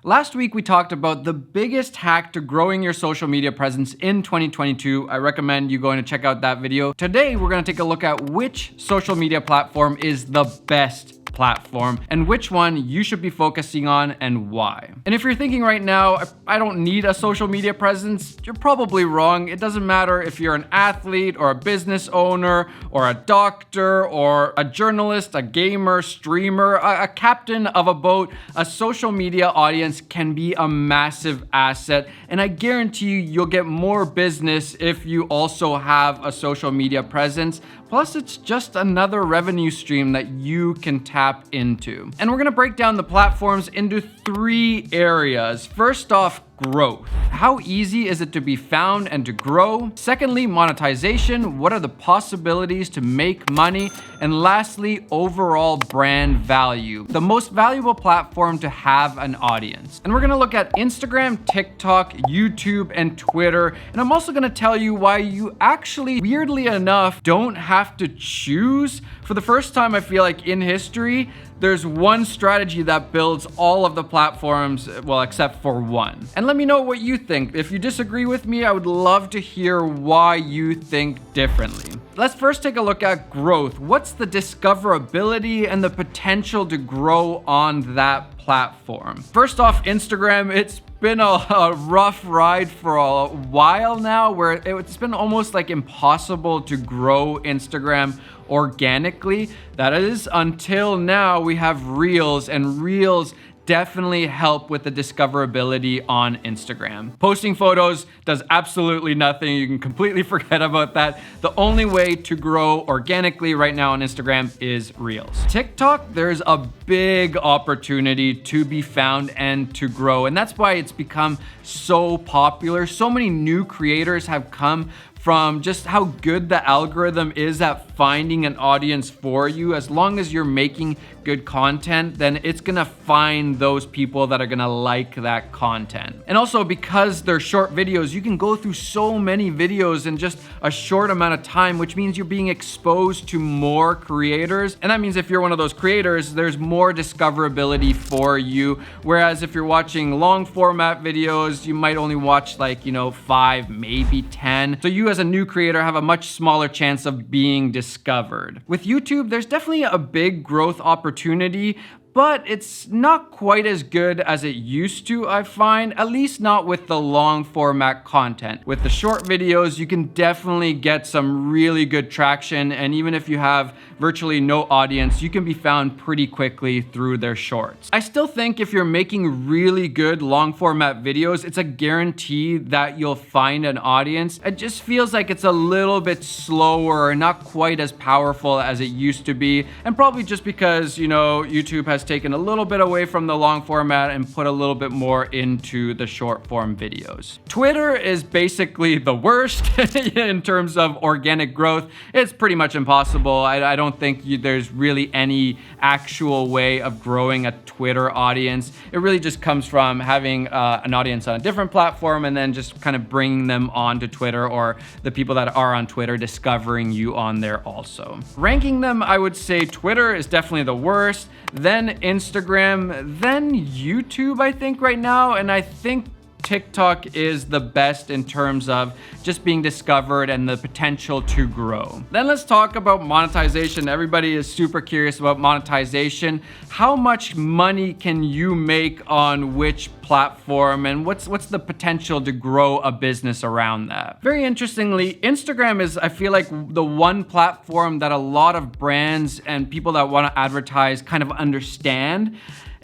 Last week we talked about the biggest hack to growing your social media presence in 2022. I recommend you going to check out that video. Today we're going to take a look at which social media platform is the best platform and which one you should be focusing on and why. And if you're thinking right now, I don't need a social media presence, you're probably wrong. It doesn't matter if you're an athlete or a business owner or a doctor or a journalist, a gamer, streamer, a captain of a boat. A social media audience can be a massive asset, and I guarantee you'll get more business if you also have a social media presence. Plus, it's just another revenue stream that you can tap into. And we're gonna break down the platforms into 3 areas. First off, growth. How easy is it to be found and to grow? Secondly, monetization. What are the possibilities to make money? And lastly, overall brand value. The most valuable platform to have an audience. And we're gonna look at Instagram, TikTok, YouTube, and Twitter. And I'm also gonna tell you why you actually, weirdly enough, don't have to choose. For the first time, I feel like in history, there's one strategy that builds all of the platforms, well, except for one. And let me know what you think. If you disagree with me, I would love to hear why you think differently. Let's first take a look at growth. What's the discoverability and the potential to grow on that platform? First off, Instagram, it's been a rough ride for a while now, where it's been almost like impossible to grow Instagram organically. That is until now we have Reels, and Reels definitely help with the discoverability on Instagram. Posting photos does absolutely nothing. You can completely forget about that. The only way to grow organically right now on Instagram is Reels. TikTok, there's a big opportunity to be found and to grow, and that's why it's become so popular. So many new creators have come from just how good the algorithm is at finding an audience for you. As long as you're making good content, then it's gonna find those people that are gonna like that content. And also, because they're short videos, you can go through so many videos in just a short amount of time, which means you're being exposed to more creators. And that means if you're one of those creators, there's more discoverability for you. Whereas if you're watching long format videos, you might only watch 5, maybe 10. So you as a new creator have a much smaller chance of being discovered. With YouTube, there's definitely a big growth opportunity, but it's not quite as good as it used to, I find, at least not with the long format content. With the short videos, you can definitely get some really good traction, and even if you have virtually no audience, you can be found pretty quickly through their shorts. I still think if you're making really good long format videos, it's a guarantee that you'll find an audience. It just feels like it's a little bit slower, not quite as powerful as it used to be, and probably just because, YouTube has taken a little bit away from the long format and put a little bit more into the short form videos. Twitter is basically the worst in terms of organic growth. It's pretty much impossible. I don't think there's really any actual way of growing a Twitter audience. It really just comes from having an audience on a different platform and then just kind of bringing them onto Twitter, or the people that are on Twitter discovering you on there also. Ranking them, I would say Twitter is definitely the worst, then Instagram, then YouTube, I think right now, and I think TikTok is the best in terms of just being discovered and the potential to grow. Then let's talk about monetization. Everybody is super curious about monetization. How much money can you make on which platform, and what's the potential to grow a business around that? Very interestingly, Instagram is, I feel like, the one platform that a lot of brands and people that want to advertise kind of understand.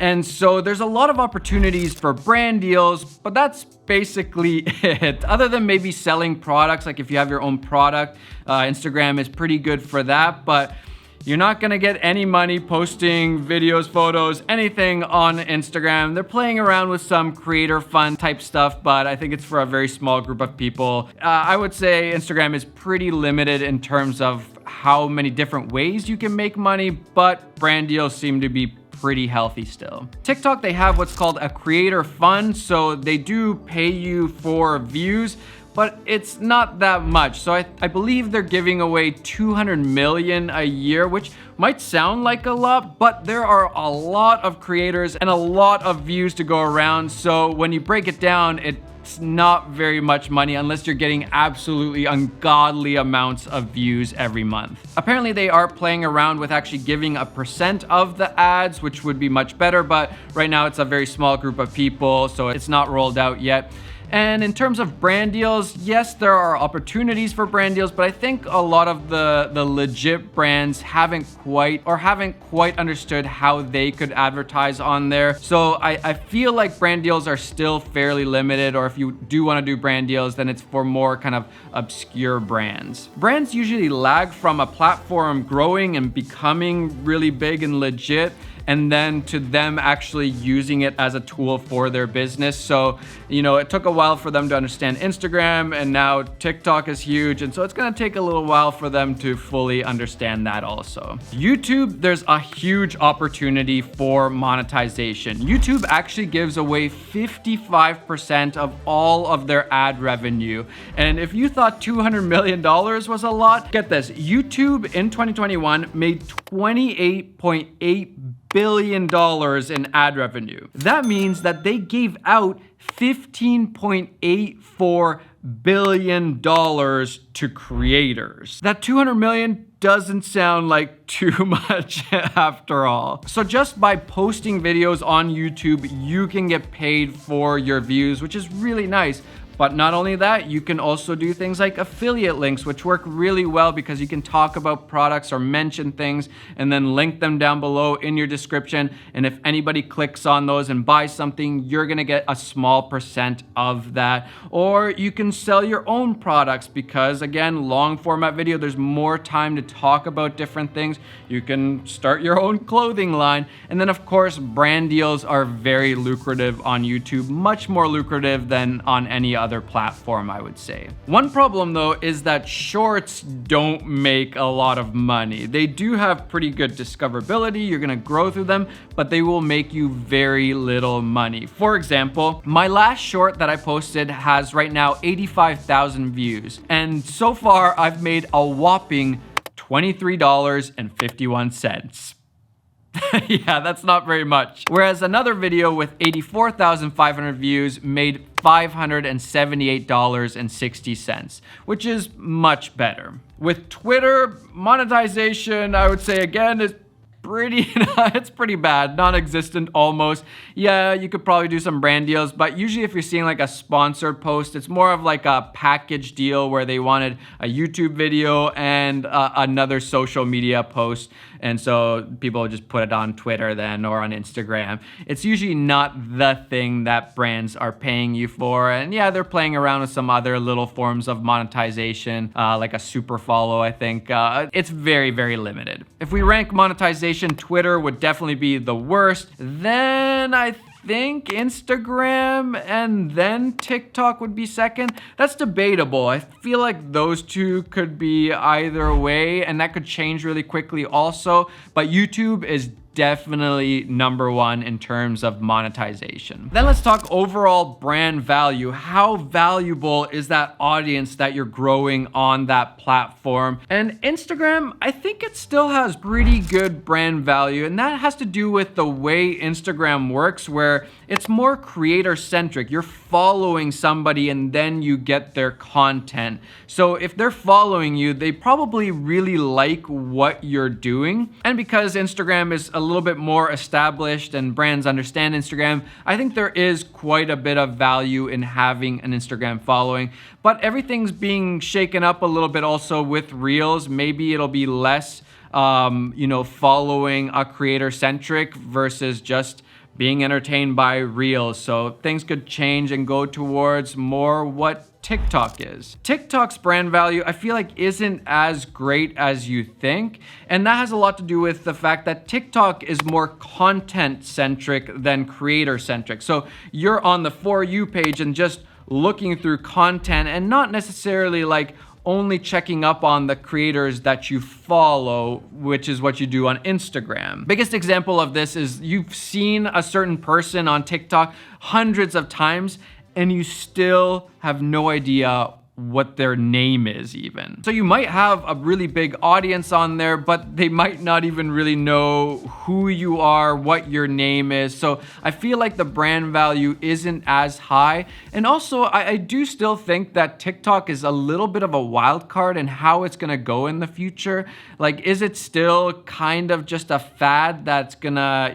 And so there's a lot of opportunities for brand deals, but that's basically it. Other than maybe selling products, like if you have your own product, Instagram is pretty good for that, but you're not gonna get any money posting videos, photos, anything on Instagram. They're playing around with some creator fun type stuff, but I think it's for a very small group of people. I would say Instagram is pretty limited in terms of how many different ways you can make money, but brand deals seem to be pretty healthy still. TikTok, they have what's called a creator fund, so they do pay you for views, but it's not that much. So I believe they're giving away 200 million a year, which Might sound like a lot, but there are a lot of creators and a lot of views to go around. So when you break it down, it's not very much money unless you're getting absolutely ungodly amounts of views every month. Apparently they are playing around with actually giving a percent of the ads, which would be much better, but right now it's a very small group of people, so it's not rolled out yet. And in terms of brand deals, yes, there are opportunities for brand deals, but I think a lot of the legit brands haven't quite understood how they could advertise on there. So I feel like brand deals are still fairly limited, or if you do want to do brand deals, then it's for more kind of obscure brands. Brands usually lag from a platform growing and becoming really big and legit, and then to them actually using it as a tool for their business. So, it took a while for them to understand Instagram, and now TikTok is huge, and so it's gonna take a little while for them to fully understand that also. YouTube, there's a huge opportunity for monetization. YouTube actually gives away 55% of all of their ad revenue. And if you thought $200 million was a lot, get this, YouTube in 2021 made $28.8 billion in ad revenue. That means that they gave out $15.84 billion to creators. That 200 million doesn't sound like too much after all. So just by posting videos on YouTube, you can get paid for your views, which is really nice. But not only that, you can also do things like affiliate links, which work really well because you can talk about products or mention things and then link them down below in your description. And if anybody clicks on those and buys something, you're gonna get a small percent of that. Or you can sell your own products because, again, long format video, there's more time to talk about different things. You can start your own clothing line. And then of course, brand deals are very lucrative on YouTube, much more lucrative than on any other platform, I would say. One problem though is that shorts don't make a lot of money. They do have pretty good discoverability, you're gonna grow through them, but they will make you very little money. For example, my last short that I posted has right now 85,000 views, and so far I've made a whopping $23.51. Yeah, that's not very much. Whereas another video with 84,500 views made $578.60, which is much better. With Twitter, monetization, I would say again, is it's pretty bad, non-existent almost. Yeah, you could probably do some brand deals, but usually if you're seeing like a sponsored post, it's more of like a package deal where they wanted a YouTube video and another social media post. And so people just put it on Twitter then or on Instagram. It's usually not the thing that brands are paying you for. And yeah, they're playing around with some other little forms of monetization, like a super follow, I think. It's very, very limited. If we rank monetization, Twitter would definitely be the worst. Then I think Instagram and then TikTok would be second. That's debatable. I feel like those two could be either way, and that could change really quickly also. But YouTube is definitely number one in terms of monetization. Then let's talk overall brand value. How valuable is that audience that you're growing on that platform? And Instagram, I think it still has pretty good brand value, and that has to do with the way Instagram works, where it's more creator-centric. You're following somebody and then you get their content. So if they're following you, they probably really like what you're doing. And because Instagram is a little bit more established and brands understand Instagram, I think there is quite a bit of value in having an Instagram following. But everything's being shaken up a little bit also with Reels. Maybe it'll be less, following a creator-centric versus just being entertained by Reels. So things could change and go towards more what TikTok is. TikTok's brand value, I feel like, isn't as great as you think. And that has a lot to do with the fact that TikTok is more content-centric than creator-centric. So you're on the For You page and just looking through content and not necessarily like only checking up on the creators that you follow, which is what you do on Instagram. Biggest example of this is you've seen a certain person on TikTok hundreds of times and you still have no idea what their name is even. So you might have a really big audience on there, but they might not even really know who you are, what your name is. So I feel like the brand value isn't as high. And also I do still think that TikTok is a little bit of a wild card in how it's gonna go in the future. Like, is it still kind of just a fad that's gonna,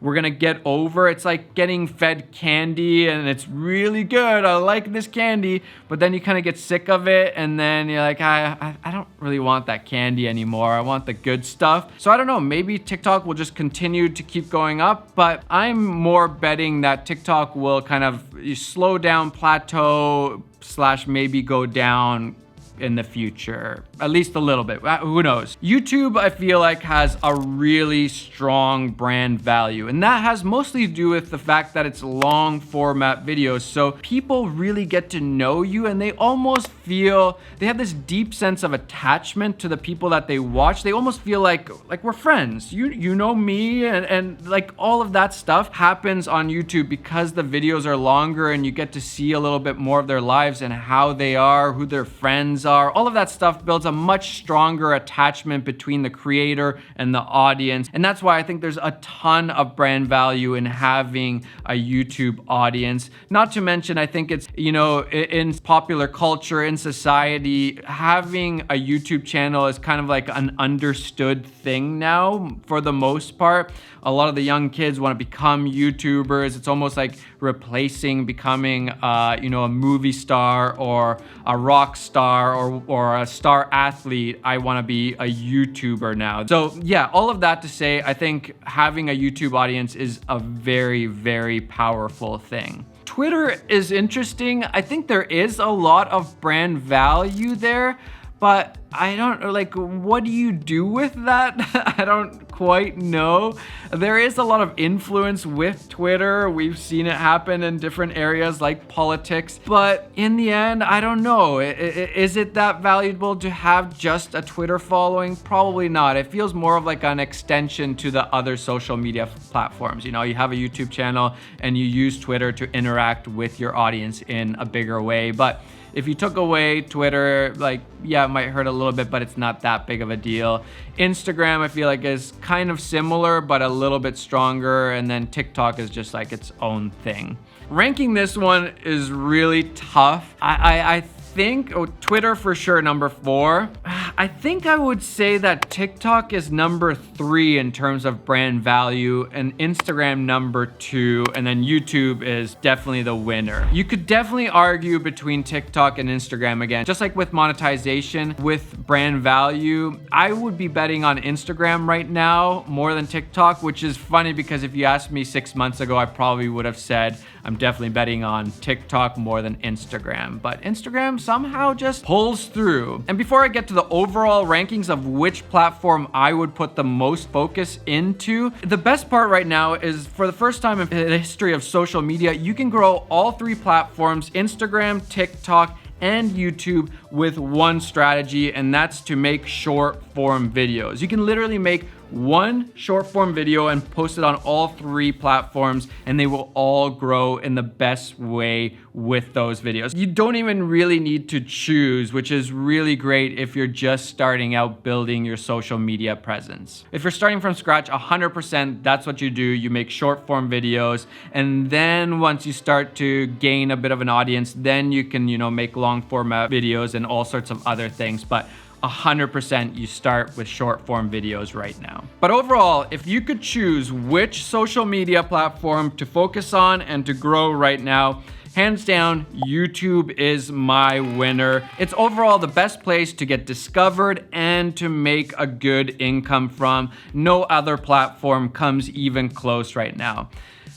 we're gonna get over? It's like getting fed candy and it's really good, I like this candy, but then you kind of get sick of it and then you're like, I don't really want that candy anymore, I want the good stuff. So I don't know, maybe TikTok will just continue to keep going up, but I'm more betting that TikTok will kind of slow down, plateau, / maybe go down in the future, at least a little bit. Who knows? YouTube, I feel like, has a really strong brand value, and that has mostly to do with the fact that it's long format videos. So people really get to know you, and they almost feel they have this deep sense of attachment to the people that they watch. They almost feel like we're friends. You know me, and like all of that stuff happens on YouTube because the videos are longer and you get to see a little bit more of their lives and how they are, who their friends are. All of that stuff builds a much stronger attachment between the creator and the audience. And that's why I think there's a ton of brand value in having a YouTube audience. Not to mention, I think it's, in popular culture, in society, having a YouTube channel is kind of like an understood thing now for the most part. A lot of the young kids want to become YouTubers. It's almost like replacing becoming, a movie star or a rock star or a star athlete. I want to be a YouTuber now. So yeah, all of that to say, I think having a YouTube audience is a very, very powerful thing. Twitter is interesting. I think there is a lot of brand value there, but I don't know, like, what do you do with that? I don't quite know. There is a lot of influence with Twitter. We've seen it happen in different areas like politics, but in the end, I don't know. Is it that valuable to have just a Twitter following? Probably not. It feels more of like an extension to the other social media platforms. You have a YouTube channel and you use Twitter to interact with your audience in a bigger way. But if you took away Twitter, it might hurt a little bit, but it's not that big of a deal. Instagram, I feel like, is kind of similar, but a little bit stronger. And then TikTok is just like its own thing. Ranking this one is really tough. I think Twitter for sure, number 4. I think I would say that TikTok is number 3 in terms of brand value, and Instagram number 2, and then YouTube is definitely the winner. You could definitely argue between TikTok and Instagram again. Just like with monetization, with brand value, I would be betting on Instagram right now more than TikTok, which is funny because if you asked me 6 months ago, I probably would have said I'm definitely betting on TikTok more than Instagram, but Instagram somehow just pulls through. And before I get to the overall rankings of which platform I would put the most focus into, the best part right now is, for the first time in the history of social media, you can grow all 3 platforms, Instagram, TikTok, and YouTube, with one strategy, and that's to make short form videos. You can literally make one short form video and post it on all 3 platforms, and they will all grow in the best way with those videos. You don't even really need to choose, which is really great if you're just starting out building your social media presence. If you're starting from scratch, 100%, that's what you do. You make short form videos, and then once you start to gain a bit of an audience, then you can, make long format videos and all sorts of other things. But 100% you start with short form videos right now. But overall, if you could choose which social media platform to focus on and to grow right now, hands down, YouTube is my winner. It's overall the best place to get discovered and to make a good income from. No other platform comes even close right now.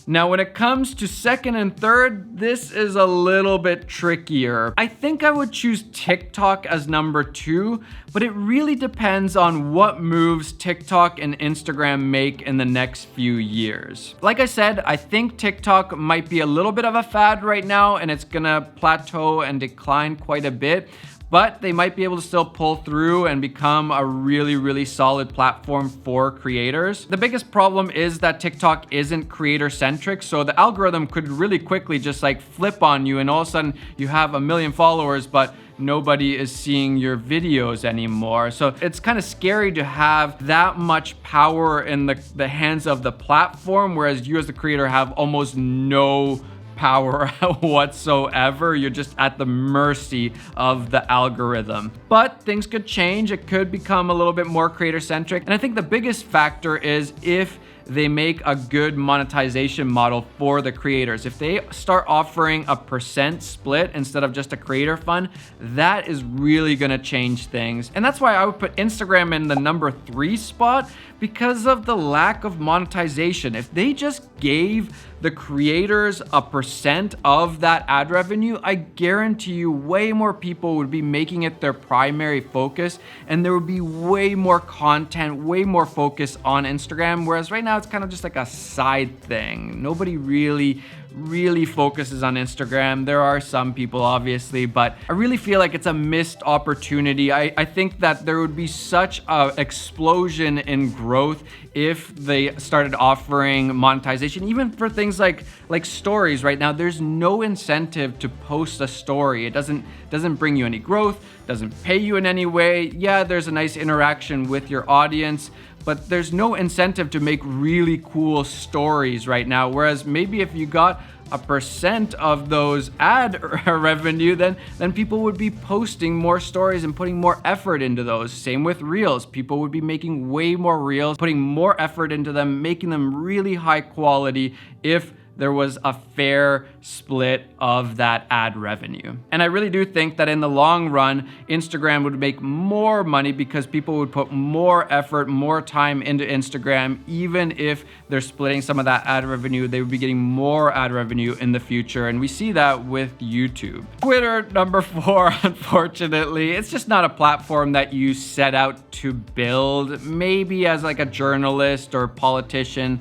Now, when it comes to second and third, this is a little bit trickier. I think I would choose TikTok as number 2, but it really depends on what moves TikTok and Instagram make in the next few years. Like I said, I think TikTok might be a little bit of a fad right now, and it's gonna plateau and decline quite a bit. But they might be able to still pull through and become a really, really solid platform for creators. The biggest problem is that TikTok isn't creator centric, so the algorithm could really quickly just flip on you, and all of a sudden you have 1 million followers, but nobody is seeing your videos anymore. So it's kind of scary to have that much power in the hands of the platform, whereas you as the creator have almost no power whatsoever. You're just at the mercy of the algorithm. But things could change. It could become a little bit more creator centric. And I think the biggest factor is if they make a good monetization model for the creators. If they start offering a percent split instead of just a creator fund, that is really gonna change things. And that's why I would put Instagram in the number 3 spot, because of the lack of monetization. If they just gave the creators a percent of that ad revenue, I guarantee you way more people would be making it their primary focus, and there would be way more content, way more focus on Instagram, whereas right now it's kind of just like a side thing. Nobody really focuses on Instagram. There are some people, obviously, but I really feel like it's a missed opportunity. I think that there would be such an explosion in growth if they started offering monetization, even for things like stories. Right now, there's no incentive to post a story. It doesn't bring you any growth, doesn't pay you in any way. Yeah, there's a nice interaction with your audience, but there's no incentive to make really cool stories right now. Whereas maybe if you got a percent of those ad revenue, then people would be posting more stories and putting more effort into those. Same with reels. People would be making way more reels, putting more effort into them, making them really high quality if there was a fair split of that ad revenue. And I really do think that in the long run, Instagram would make more money because people would put more effort, more time into Instagram. Even if they're splitting some of that ad revenue, they would be getting more ad revenue in the future. And we see that with YouTube. Twitter, number 4, unfortunately, it's just not a platform that you set out to build. Maybe as like a journalist or politician,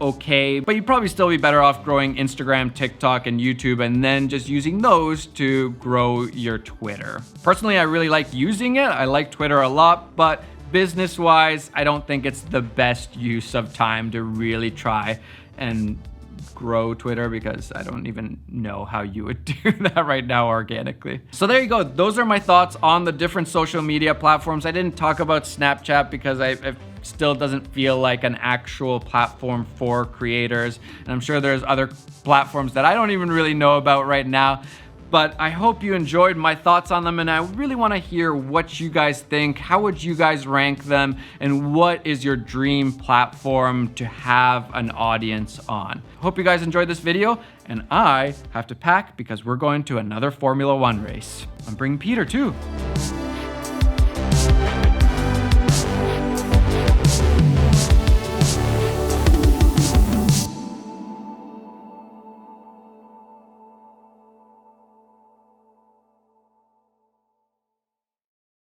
okay, but you'd probably still be better off growing Instagram, TikTok, and YouTube, and then just using those to grow your Twitter. Personally, I really like using it. I like Twitter a lot, but business-wise, I don't think it's the best use of time to really try and grow Twitter, because I don't even know how you would do that right now organically. So there you go. Those are my thoughts on the different social media platforms. I didn't talk about Snapchat because I still doesn't feel like an actual platform for creators. And I'm sure there's other platforms that I don't even really know about right now. But I hope you enjoyed my thoughts on them, and I really want to hear what you guys think. How would you guys rank them, and what is your dream platform to have an audience on? Hope you guys enjoyed this video, and I have to pack because we're going to another Formula 1 race. I'm bringing Peter too.